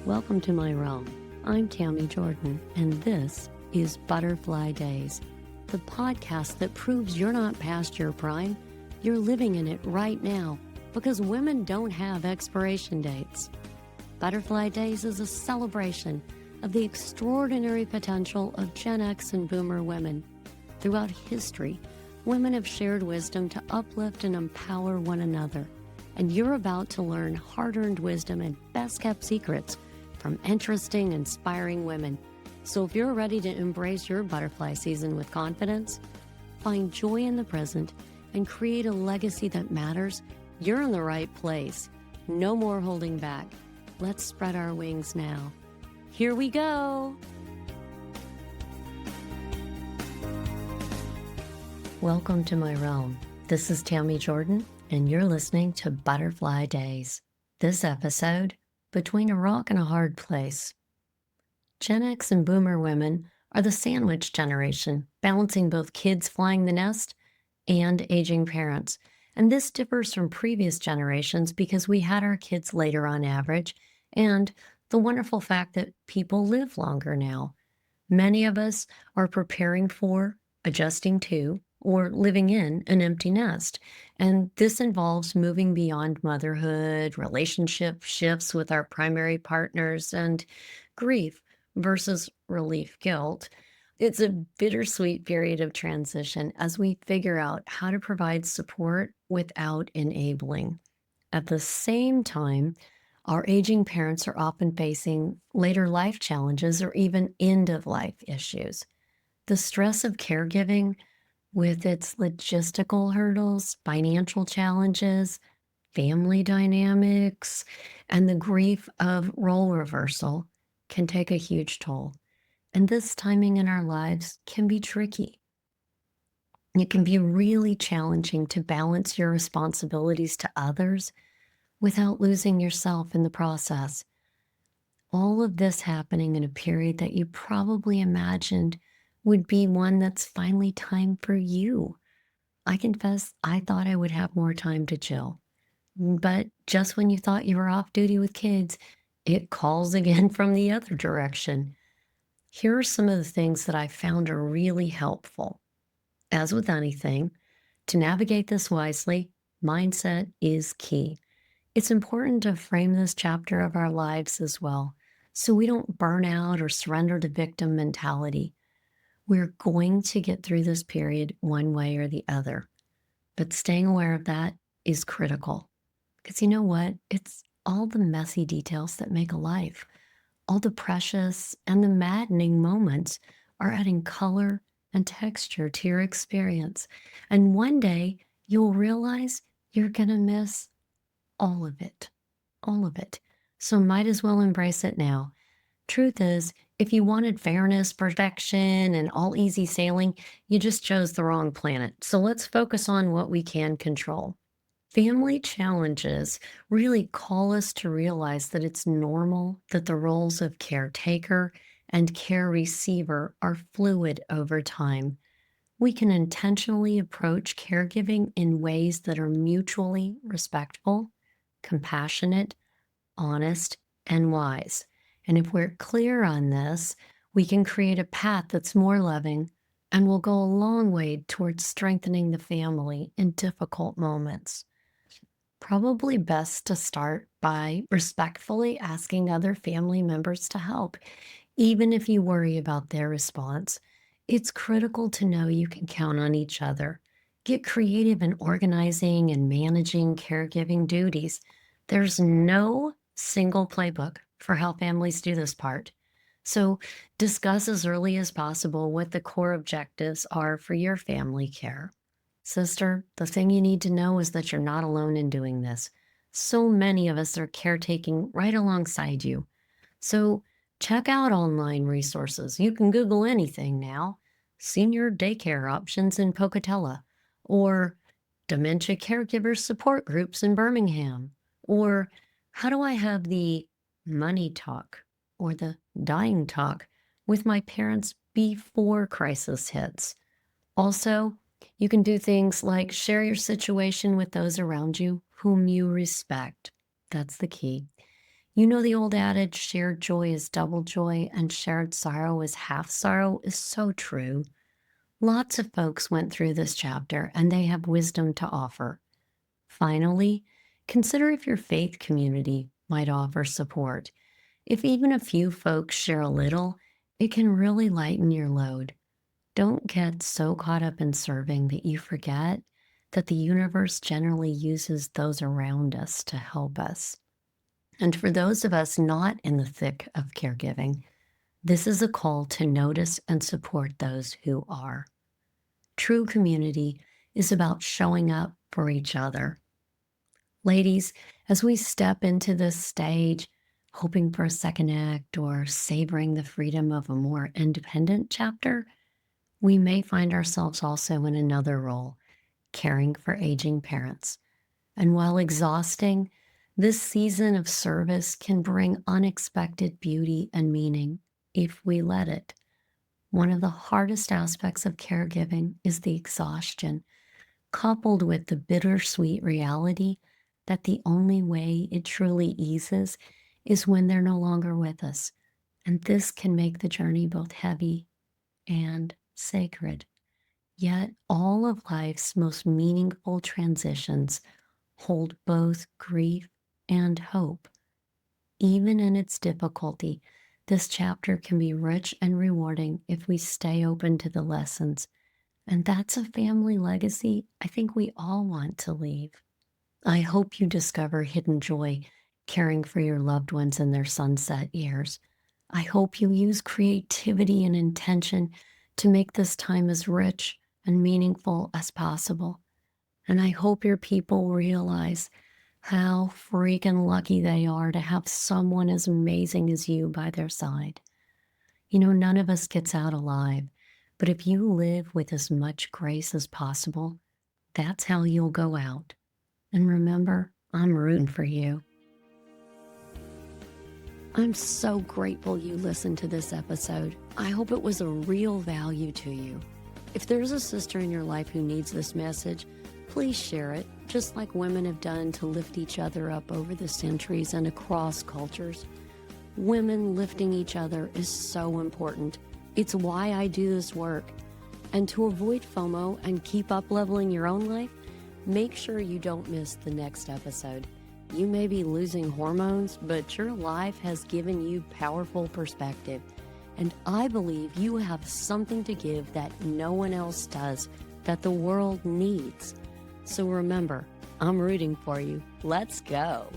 Welcome to my realm. I'm Tami Jorden, and this is Butterfly Days, the podcast that proves you're not past your prime, you're living in it right now, because women don't have expiration dates. Butterfly Days is a celebration of the extraordinary potential of GenX and Boomer women. Throughout history, women have shared wisdom to uplift and empower one another, and you're about to learn hard-earned wisdom and best-kept secrets from interesting, inspiring women. So if you're ready to embrace your butterfly season with confidence, find joy in the present, and create a legacy that matters, you're in the right place. No more holding back. Let's spread our wings now. Here we go. Welcome to my realm. This is Tami Jorden, and you're listening to Butterfly Days. This episode, Between a Rock and a Hard Place. Gen X and Boomer women are the sandwich generation, balancing both kids flying the nest and aging parents. And this differs from previous generations because we had our kids later on average, and the wonderful fact that people live longer now. Many of us are preparing for, adjusting to, or living in an empty nest. And this involves moving beyond motherhood, relationship shifts with our primary partners, and grief versus relief guilt. It's a bittersweet period of transition as we figure out how to provide support without enabling. At the same time, our aging parents are often facing later life challenges or even end-of-life issues. The stress of caregiving, with its logistical hurdles, financial challenges, family dynamics, and the grief of role reversal, can take a huge toll. And this timing in our lives can be tricky. It can be really challenging to balance your responsibilities to others without losing yourself in the process. All of this happening in a period that you probably imagined would be one that's finally time for you. I confess, I thought I would have more time to chill. But just when you thought you were off duty with kids, it calls again from the other direction. Here are some of the things that I found are really helpful. As with anything, to navigate this wisely, mindset is key. It's important to frame this chapter of our lives as well, so we don't burn out or surrender to victim mentality. We're going to get through this period one way or the other, but staying aware of that is critical. Because you know what? It's all the messy details that make a life. All the precious and the maddening moments are adding color and texture to your experience. And one day you'll realize you're going to miss all of it. All of it. So might as well embrace it now. Truth is, if you wanted fairness, perfection, and all easy sailing, you just chose the wrong planet. So let's focus on what we can control. Family challenges really call us to realize that it's normal that the roles of caretaker and care receiver are fluid over time. We can intentionally approach caregiving in ways that are mutually respectful, compassionate, honest, and wise. And if we're clear on this, we can create a path that's more loving and will go a long way towards strengthening the family in difficult moments. Probably best to start by respectfully asking other family members to help, even if you worry about their response. It's critical to know you can count on each other. Get creative in organizing and managing caregiving duties. There's no single playbook for how families do this part. So discuss as early as possible what the core objectives are for your family care. Sister, the thing you need to know is that you're not alone in doing this. So many of us are caretaking right alongside you. So check out online resources. You can Google anything now. Senior daycare options in Pocatello, or dementia caregiver support groups in Birmingham, or how do I have the money talk or the dying talk with my parents before crisis hits. Also, you can do things like share your situation with those around you whom you respect. That's the key. You know, the old adage, shared joy is double joy and shared sorrow is half sorrow, is so true. Lots of folks went through this chapter and they have wisdom to offer. Finally, consider if your faith community might offer support. If even a few folks share a little, it can really lighten your load. Don't get so caught up in serving that you forget that the universe generally uses those around us to help us. And for those of us not in the thick of caregiving, this is a call to notice and support those who are. True community is about showing up for each other. Ladies, as we step into this stage, hoping for a second act or savoring the freedom of a more independent chapter, we may find ourselves also in another role, caring for aging parents. And while exhausting, this season of service can bring unexpected beauty and meaning if we let it. One of the hardest aspects of caregiving is the exhaustion, coupled with the bittersweet reality that the only way it truly eases is when they're no longer with us. And this can make the journey both heavy and sacred. Yet all of life's most meaningful transitions hold both grief and hope. Even in its difficulty, this chapter can be rich and rewarding if we stay open to the lessons. And that's a family legacy I think we all want to leave. I hope you discover hidden joy caring for your loved ones in their sunset years. I hope you use creativity and intention to make this time as rich and meaningful as possible. And I hope your people realize how freaking lucky they are to have someone as amazing as you by their side. You know, none of us gets out alive, but if you live with as much grace as possible, that's how you'll go out. And remember, I'm rooting for you. I'm so grateful you listened to this episode. I hope it was a real value to you. If there's a sister in your life who needs this message, please share it, just like women have done to lift each other up over the centuries and across cultures. Women lifting each other is so important. It's why I do this work. And to avoid FOMO and keep up leveling your own life, make sure you don't miss the next episode. You may be losing hormones, but your life has given you powerful perspective. And I believe you have something to give that no one else does, that the world needs. So remember, I'm rooting for you. Let's go.